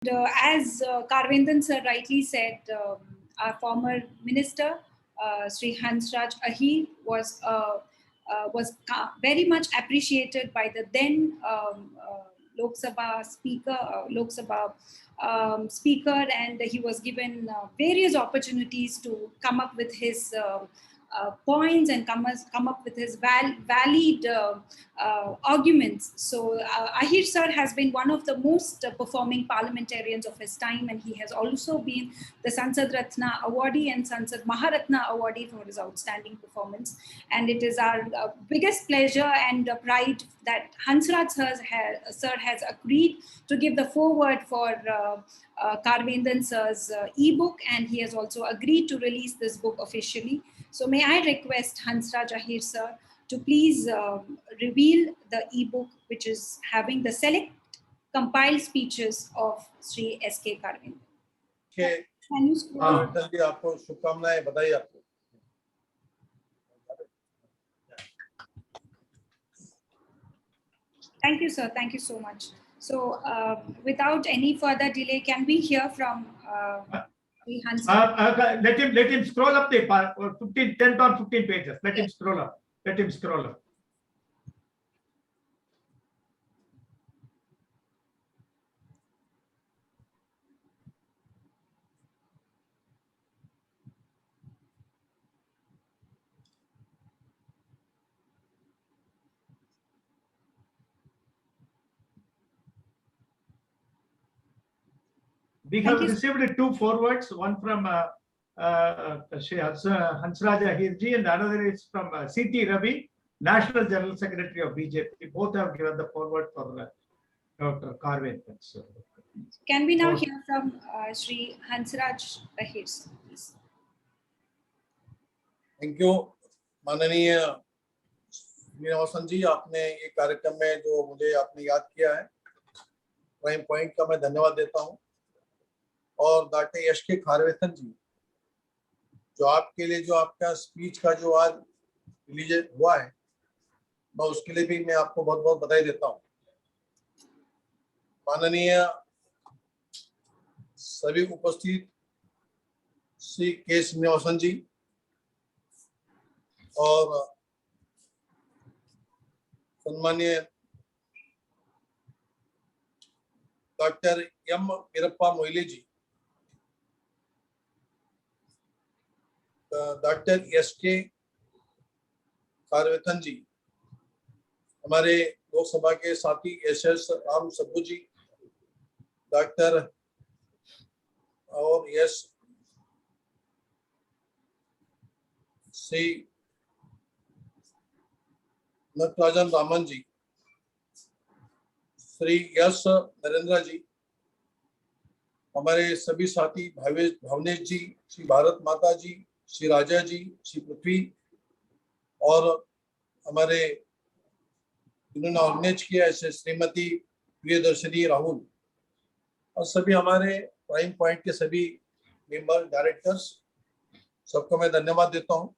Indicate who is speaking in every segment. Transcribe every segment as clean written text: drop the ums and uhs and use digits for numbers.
Speaker 1: As Karvendan sir rightly said, our former minister, Sri Hansraj Ahir, was very much appreciated by the then Lok Sabha speaker, and he was given various opportunities to come up with his points and come up with his valid arguments. So Ahir sir has been one of the most performing parliamentarians of his time, and he has also been the Sansad Ratna awardee and Sansad Maharatna awardee for his outstanding performance. And it is our biggest pleasure and pride that Hansraj sir has agreed to give the foreword for Karvendan sir's ebook, and he has also agreed to release this book officially. So may I request Hansraj Ahir sir to please reveal the ebook, which is having the select compiled speeches of Sri S.K. Karvendan.
Speaker 2: Okay.
Speaker 1: Can you scroll?
Speaker 2: आपको शुभकामनाएं, बधाई आपको.
Speaker 1: Thank you, sir. Thank you so much. So, without any further delay, can we hear from Hansraj?
Speaker 3: Let him scroll up the 10 or 15 pages. Let him scroll up. Let him scroll up. We have received two forewords, one from Shri Hansraj Ahirji, and another is from C.T. Ravi, National General Secretary of BJP. Both have given the foreword for Dr. Karvendan. So,
Speaker 1: can we now hear from Shri Hansraj Ahir, please?
Speaker 2: Thank you, माननीय श्रीनिवासन जी. आपने ये कार्यक्रम में जो मुझे आपने याद किया है, प्राइम पॉइंट का मैं धन्यवाद देता हूँ. और डॉक्टर एस.के. खारवेथन जी, जो आपके लिए जो आपका स्पीच का जो आज रिलीज हुआ है, मैं उसके लिए भी मैं आपको बहुत बहुत बधाई देता हूँ. माननीय सभी उपस्थित श्री के श्रीनिवासन जी और सम्मानीय डॉक्टर एम वीरप्पा मोइली जी, डॉक्टर एस.के. खारवेथन जी, हमारे लोकसभा के साथी एस.एस. राम सब्बू जी, डॉक्टर और एस. श्री नटराजन रामन जी, श्री एस. नरेंद्र जी, हमारे सभी साथी भावनेश जी, श्री भारत माता जी, श्री राजा जी, श्री पृथ्वी, और हमारे जिन्होंने ऑर्गेनाइज किया ऐसे श्रीमती प्रियदर्शनी राहुल, और सभी हमारे प्राइम पॉइंट के सभी मेंबर डायरेक्टर्स, सबको मैं धन्यवाद देता हूं.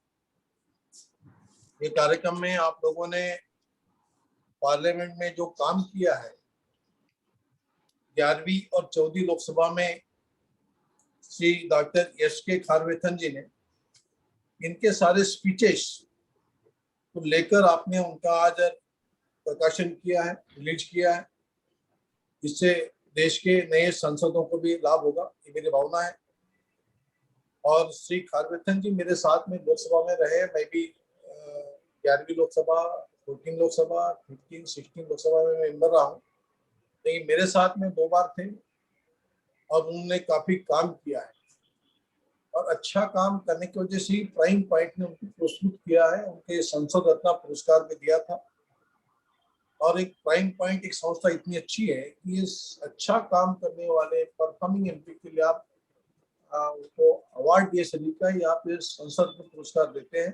Speaker 2: ये कार्यक्रम में आप लोगों ने पार्लियामेंट में जो काम किया है 11वीं और 14वीं लोकसभा में श्री डॉक्टर एस.के. खारवेथन जी ने इनके सारे स्पीचेस को लेकर आपने उनका आज प्रकाशन किया है, रिलीज किया है. इससे देश के नए सांसदों को भी लाभ होगा, ये मेरी भावना है. और श्री खारवेथन जी मेरे साथ में लोकसभा में रहे. मैं भी 11वीं लोकसभा, 14 लोकसभा, 15, 16 लोकसभा में मेंबर रहा हूँ, लेकिन मेरे साथ में 2 बार थे और उन्होंने काफी काम किया है. और अच्छा काम करने की वजह से प्राइम पॉइंट ने उनको पुरस्कृत किया है, उनके संसद रत्न पुरस्कार भी दिया था. और एक प्राइम पॉइंट एक संस्था इतनी अच्छी है कि इस अच्छा काम करने वाले परफॉर्मिंग एमपी के लिए आप उनको अवार्ड दिए सभी का ही आप इस संसद में पुरस्कार देते हैं.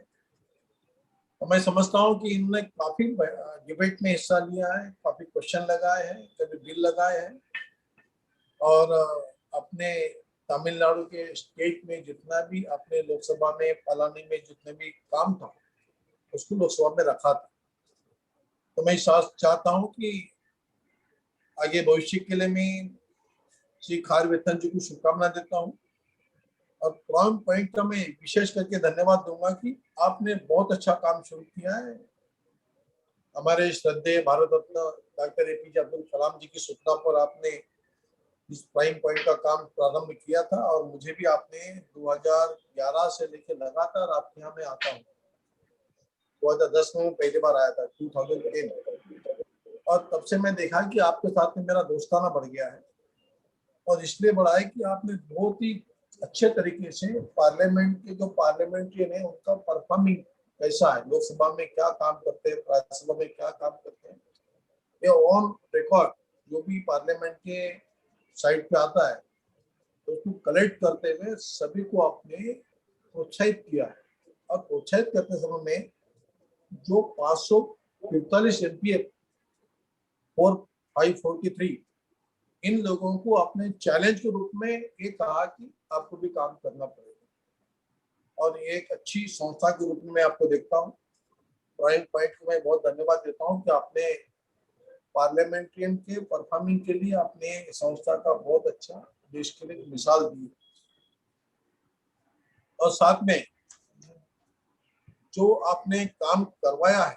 Speaker 2: तो मैं समझता हूँ कि इन्होंने काफी डिबेट में हिस्सा लिया है, काफी क्वेश्चन लगाए हैं, कभी बिल लगाए हैं, और अपने तमिलनाडु के स्टेट में जितना भी अपने लोकसभा में पालानी में जितने भी काम था उसको लोकसभा में रखा था. तो मैं चाहता हूं कि आगे भविष्य के लिए मैं श्री खारवेथन जी को शुभकामनाएं देता हूँ। और प्राइम पॉइंट का मैं विशेष करके धन्यवाद दूंगा कि आपने बहुत अच्छा काम शुरू किया है। हमारे श्रद्धेय भारत रत्न डॉक्टर एपीजे अब्दुल कलाम जी की सूचना पर आपने इस प्राइम पॉइंट का काम प्रारंभ किया था, और मुझे भी आपने 2011 से लेकर लगातार आपके यहाँ मैं आता हूँ। 2010 में मैं पहली बार आया था, 2010, और तब से मैं देखा कि आपके साथ में मेरा दोस्ताना बढ़ गया है। और इसलिए बढ़ा है कि आपने बहुत ही अच्छे तरीके से पार्लियामेंट के जो पार्लियामेंट्रियन है उनका परफॉर्मिंग कैसा है, लोकसभा में क्या काम करते हैं, राज्यसभा में क्या काम करते हैं, ये ऑन रिकॉर्ड जो भी पार्लियामेंट के साइट पे आता है तो उसको कलेक्ट करते हुए सभी को आपने प्रोत्साहित किया है। और प्रोत्साहित करते समय में जो 545 एमपी और 543 इन लोगों को अपने चैलेंज के रूप में ये कहा कि आपको भी काम करना पड़ेगा, और एक अच्छी संस्था के रूप में मैं आपको देखता हूँ। प्राइम पॉइंट को मैं बहुत धन्यवाद देता हूँ कि आपने पार्लियामेंट्रियन के परफॉर्मिंग के लिए अपने संस्था का बहुत अच्छा देश के लिए मिसाल दी। और साथ में जो आपने काम करवाया है,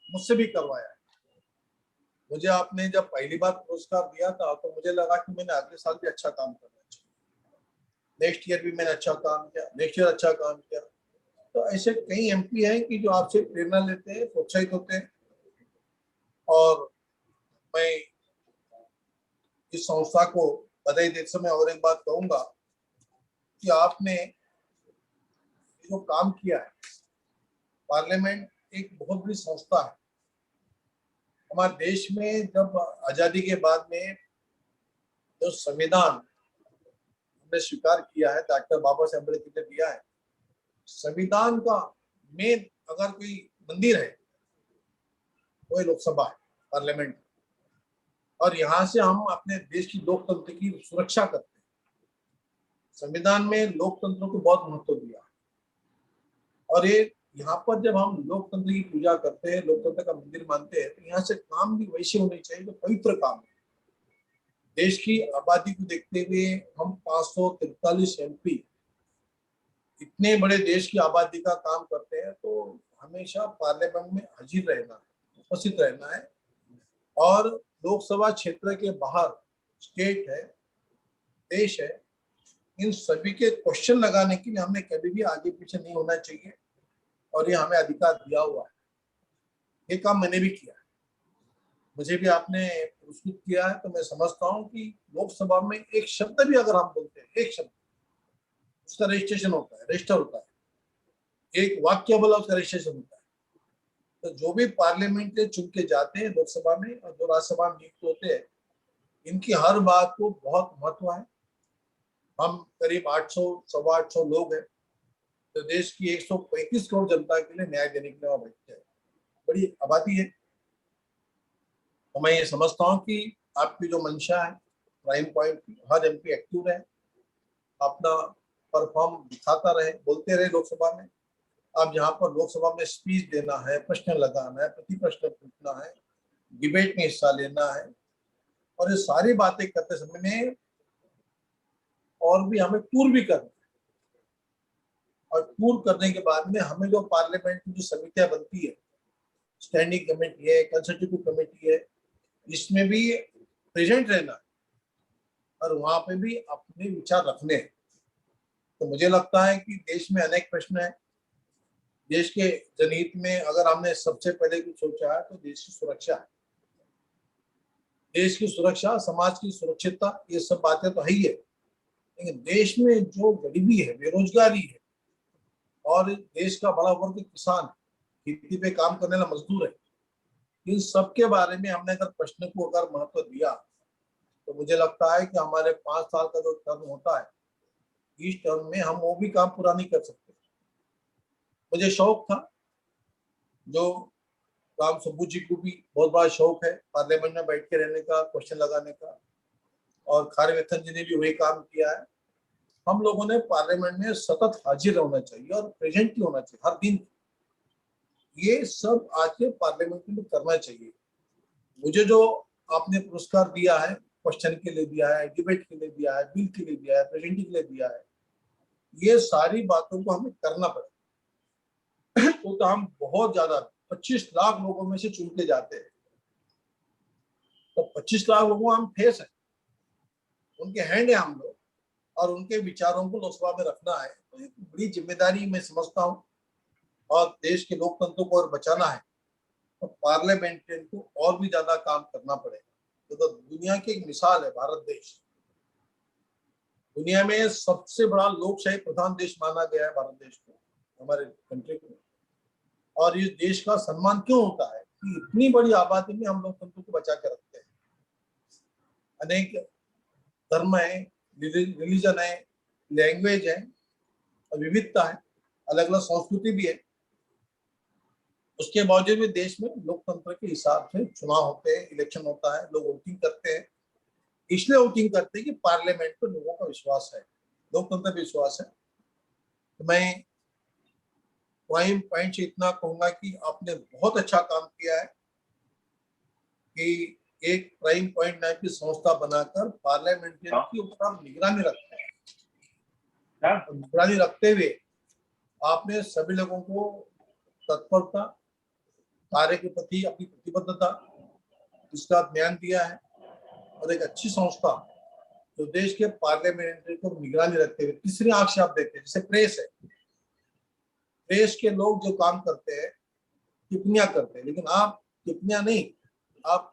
Speaker 2: मुझसे भी करवाया है। मुझे आपने जब पहली बार पुरस्कार दिया था तो मुझे लगा कि मैंने अगले साल भी अच्छा काम करना चाहिए, नेक्स्ट ईयर भी मैंने अच्छा काम किया, नेक्स्ट ईयर अच्छा काम किया। तो ऐसे कई एमपी हैं कि जो आपसे प्रेरणा लेते हैं, प्रोत्साहित होते हैं। और मैं इस संस्था को बधाई देते समय और एक बात कहूंगा कि आपने जो काम किया है, पार्लियामेंट एक बहुत बड़ी संस्था है। हमारे देश में जब आजादी के बाद में जो संविधान हमने स्वीकार किया है, डॉक्टर बाबा साहेब अम्बेडकर ने दिया है, संविधान का मेन अगर कोई मंदिर है वो लोकसभा है, पार्लियामेंट। और यहाँ से हम अपने देश की लोकतंत्र की सुरक्षा करते हैं। संविधान में लोकतंत्र को बहुत महत्व दिया, और ये यहाँ पर जब हम लोकतंत्र की पूजा करते हैं, लोकतंत्र का मंदिर मानते हैं, तो यहाँ से काम भी वैसे होने चाहिए जो पवित्र काम है। देश की आबादी को देखते हुए हम 543 एमपी इतने बड़े देश की आबादी का काम करते हैं, तो हमेशा पार्लियामेंट में हाजिर रहना है, उपस्थित रहना है। और लोकसभा क्षेत्र के बाहर स्टेट है, देश है, इन सभी के क्वेश्चन लगाने के लिए हमें कभी भी आगे पीछे नहीं होना चाहिए, और ये हमें अधिकार दिया हुआ है। ये काम मैंने भी किया है, मुझे भी आपने पुरस्कृत किया है। तो मैं समझता हूँ कि लोकसभा में एक शब्द भी अगर हम बोलते हैं, एक शब्द, उसका रजिस्ट्रेशन होता है, रजिस्टर होता है। एक वाक्य बोला, उसका रजिस्ट्रेशन होता है। तो जो भी पार्लियामेंट के चुन के जाते हैं लोकसभा में और जो राज्यसभा में नियुक्त होते हैं, इनकी हर बात को बहुत महत्व है। हम करीब 800 सवा 800 लोग हैं, तो देश की 135 करोड़ जनता के लिए न्याय देने के लिए वहां बैठते हैं, बड़ी आबादी है। तो मैं ये समझता हूँ कि आपकी जो मंशा है प्राइम पॉइंट की, हर एमपी एक्टिव रहे, अपना परफॉर्म दिखाता रहे, बोलते रहे लोकसभा में। अब यहाँ पर लोकसभा में स्पीच देना है, प्रश्न लगाना है, प्रति प्रश्न पूछना है, डिबेट में हिस्सा लेना है, और ये सारी बातें करते समय में और भी हमें टूर भी करना है। और टूर करने के बाद में हमें जो पार्लियामेंट की जो समितियां बनती है, स्टैंडिंग कमेटी है, कंसल्टेटिव कमेटी है, इसमें भी प्रेजेंट रहना है और वहां पे भी अपने विचार रखने हैं। तो मुझे लगता है कि देश में अनेक प्रश्न है। देश के जनहित में अगर हमने सबसे पहले कुछ सोचा है तो देश की सुरक्षा है। देश की सुरक्षा, समाज की सुरक्षितता, ये सब बातें तो है ही है, लेकिन देश में जो गरीबी है, बेरोजगारी है, और देश का बड़ा वर्ग किसान, खेती पे काम करने वाला मजदूर है, इन सब के बारे में हमने अगर प्रश्न को अगर महत्व दिया तो मुझे लगता है कि हमारे 5 साल का जो टर्म होता है, इस टर्म में हम वो भी काम पूरा नहीं कर सकते। मुझे शौक था, जो राम सबू जी को भी बहुत बड़ा शौक है पार्लियामेंट में बैठ के रहने का, क्वेश्चन लगाने का, और खारवेथन जी ने भी वही काम किया है। हम लोगों ने पार्लियामेंट में सतत हाजिर होना चाहिए और प्रेजेंट ही होना चाहिए हर दिन। ये सब आज के पार्लियामेंट में करना चाहिए। मुझे जो आपने पुरस्कार दिया है क्वेश्चन के लिए दिया है, डिबेट के लिए दिया है, बिल के लिए दिया है, प्रेजेंटिंग के लिए दिया है। ये सारी बातों को हमें करना पड़ेगा। तो हम बहुत ज्यादा 25 लाख लोगों में से चुन के जाते हैं, तो 25 लाख लोगों हम फेस है, उनके हैंड है हम लोग, और उनके विचारों को लोकसभा में रखना है। तो एक बड़ी जिम्मेदारी मैं समझता हूँ, और देश के लोकतंत्र को और बचाना है तो पार्लियामेंटेरियन को और भी ज्यादा काम करना पड़ेगा। तो दुनिया की एक मिसाल है भारत देश, दुनिया में सबसे बड़ा लोकशाही प्रधान देश माना गया है भारत देश को, हमारे कंट्री को। और इस देश का सम्मान क्यों होता है कि इतनी बड़ी आबादी में हम लोकतंत्र को बचा के रखते हैं। अनेक धर्म है, रिलीजन है, लैंग्वेज है, विविधता है, अलग अलग संस्कृति भी है। उसके बावजूद भी देश में लोकतंत्र के हिसाब से चुनाव होते हैं, इलेक्शन होता है, लोग वोटिंग करते हैं। इसलिए वोटिंग करते हैं कि पार्लियामेंट पर लोगों का विश्वास है, लोकतंत्र पर विश्वास है। तो मैं प्राइम पॉइंट से इतना कहूंगा कि आपने बहुत अच्छा काम किया है कि एक प्राइम पॉइंट नाम की संस्था बनाकर पार्लियामेंटेरियन की ऊपर निगरानी रखते हैं। तो निगरानी रखते हुए आपने सभी लोगों को तत्परता, कार्य के प्रति अपनी प्रतिबद्धता, इसका ध्यान दिया है। और एक अच्छी संस्था जो देश के पार्लियामेंट्री को निगरानी रखते हुए तीसरी आंख से आप देखते हैं, जैसे प्रेस है, प्रेस के लोग जो काम करते हैं टिप्पणियां करते हैं, लेकिन आप टिप्पणियां नहीं, आप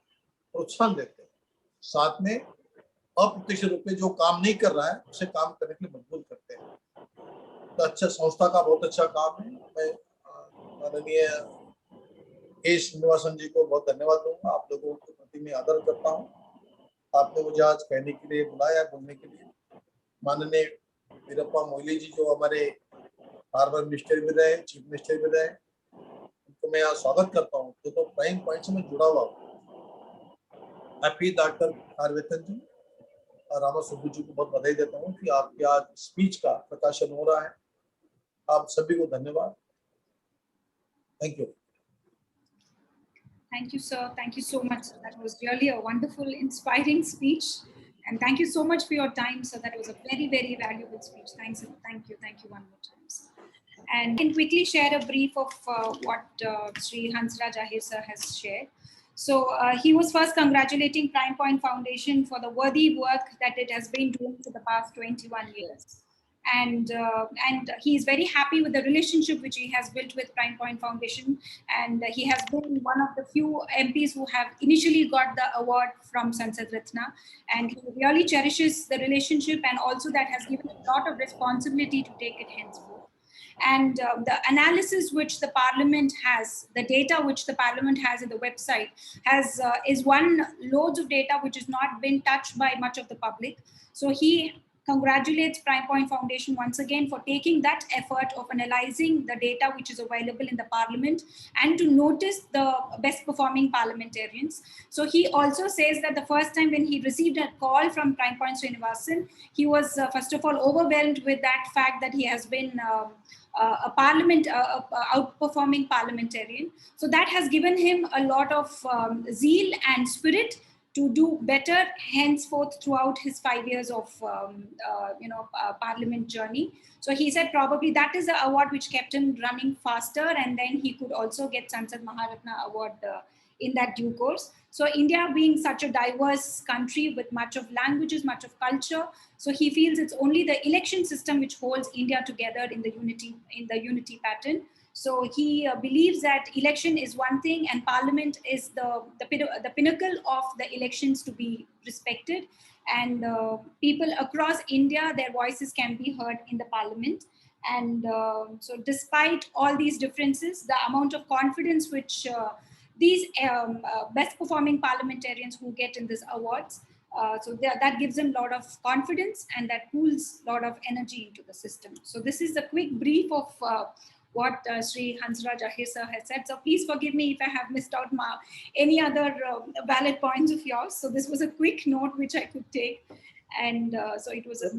Speaker 2: प्रोत्साहन देते हैं, साथ में अप्रत्यक्ष रूप में जो काम नहीं कर रहा है उसे काम करने के लिए मजबूर करते हैं। तो अच्छा, संस्था का बहुत अच्छा काम है। मैं माननीय के श्रीनिवासन जी को बहुत धन्यवाद दूंगा, आप लोगों के प्रति मैं आदर करता हूँ। आपने मुझे आज कहने के लिए बुलाया, बोलने के लिए। माननीय वीरप्पा मोइली जी जो हमारे हार्बर मिनिस्टर भी रहे, चीफ मिनिस्टर भी रहे, उनको मैं यहाँ स्वागत करता हूँ। तो प्राइम पॉइंट से मैं जुड़ा हुआ हूँ। मैं डॉक्टर खारवेथन जी और रामा सुब्बू जी को बहुत बधाई देता हूँ कि आपके आज स्पीच का प्रकाशन हो रहा है। आप सभी को धन्यवाद। Thank you.
Speaker 1: Thank you, sir. Thank you so much. That was really a wonderful, inspiring speech. And thank you so much for your time, sir. That was a very, very valuable speech. Thank you one more time, sir. And I can quickly share a brief of what Sri Hansraj Ahir sir has shared. So he was first congratulating Prime Point Foundation for the worthy work that it has been doing for the past 21 years. And he is very happy with the relationship which he has built with Prime Point Foundation, and he has been one of the few MPs who have initially got the award from Sansad Ratna, and he really cherishes the relationship, and also that has given a lot of responsibility to take it henceforth. And the analysis which the parliament has, the data which the parliament has in the website has is one loads of data which has not been touched by much of the public. So he congratulates Prime Point Foundation once again for taking that effort of analyzing the data which is available in the parliament and to notice the best performing parliamentarians. So he also says that the first time when he received a call from Prime Point Srinivasan, he was first of all overwhelmed with that fact that he has been outperforming parliamentarian. So that has given him a lot of zeal and spirit to do better henceforth throughout his 5 years of parliament journey. So he said probably that is the award which kept him running faster, and then he could also get Sansad Maharatna award in that due course. So India being such a diverse country with much of languages, much of culture, so he feels it's only the election system which holds India together in the unity pattern. So he believes that election is one thing and parliament is the pinnacle of the elections to be respected, and people across India, their voices can be heard in the parliament. And so despite all these differences, the amount of confidence which these best performing parliamentarians who get in these awards, so that gives them a lot of confidence, and that pulls a lot of energy into the system. So this is a quick brief of what Sri Hansraj Ahir sir has said. So please forgive me if I have missed out any other valid points of yours. So this was a quick note which I could take. And so it was a